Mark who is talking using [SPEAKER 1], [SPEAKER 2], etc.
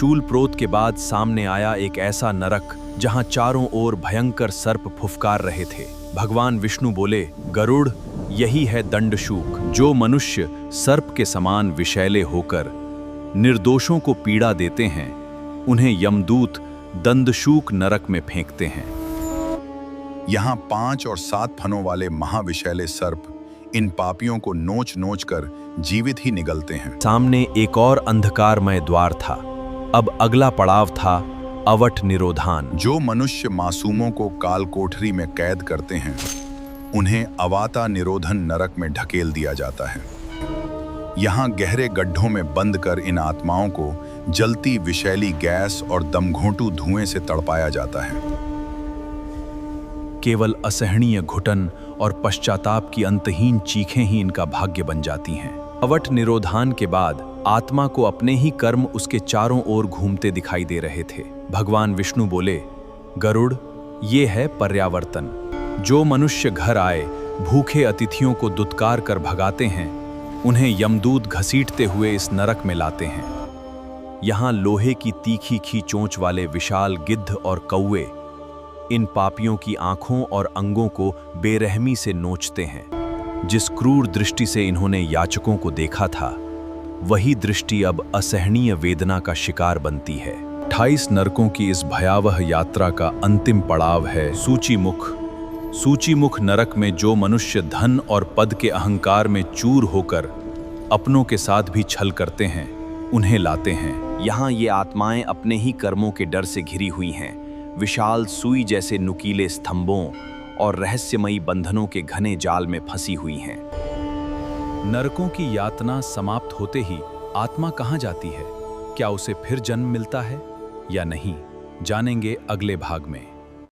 [SPEAKER 1] शूलप्रोत के बाद सामने आया एक ऐसा नरक जहां चारों ओर भयंकर सर्प फुफकार रहे थे। भगवान विष्णु बोले, गरुड़, यही है दंडशूक। जो मनुष्य सर्प के समान विषैले होकर निर्दोषों को पीड़ा देते हैं, उन्हें यमदूत दंडशूक नरक में फेंकते हैं।
[SPEAKER 2] यहाँ 5 और 7 फनों वाले महाविषैले सर्प इन पापियों को नोच नोच कर जीवित ही निगलते हैं।
[SPEAKER 1] सामने एक और अंधकारमय द्वार था। अब अगला पड़ाव था अवट निरोधान।
[SPEAKER 2] जो मनुष्य मासूमों को काल कोठरी में कैद करते हैं, उन्हें अवाता निरोधन नरक में ढकेल दिया जाता है। यहाँ गहरे गड्ढों में बंद कर इन आत्माओं को जलती विषैली गैस और दमघोंटू धुएं से तड़पाया जाता है।
[SPEAKER 1] केवल असहनीय घुटन और पश्चाताप की अंतहीन चीखें ही इनका भाग्य बन जाती हैं। अवट निरोधान के बाद आत्मा को अपने ही कर्म उसके चारों ओर घूमते दिखाई दे रहे थे। भगवान विष्णु बोले, गरुड़, ये है पर्यावर्तन। जो मनुष्य घर आए भूखे अतिथियों को दुत्कार कर भगाते हैं, उन्हें यमदूत घसीटते हुए इस नरक में लाते हैं। यहाँ लोहे की तीखी खींचोंच वाले विशाल गिद्ध और कौवे इन पापियों की आंखों और अंगों को बेरहमी से नोचते हैं। जिस क्रूर दृष्टि से इन्होंने याचकों को देखा था, वही दृष्टि अब असहनीय वेदना का शिकार बनती है। 28 नरकों की इस भयावह यात्रा का अंतिम पड़ाव है सूचीमुख। सूचीमुख नरक में जो मनुष्य धन और पद के अहंकार में चूर होकर अपनों के साथ भी छल करते हैं, उन्हें लाते हैं। यहाँ ये आत्माएं अपने ही कर्मों के डर से घिरी हुई हैं। विशाल सुई जैसे नुकीले स्तंभों और रहस्यमयी बंधनों के घने जाल में फंसी हुई हैं। नरकों की यातना समाप्त होते ही आत्मा कहाँ जाती है? क्या उसे फिर जन्म मिलता है या नहीं? जानेंगे अगले भाग में।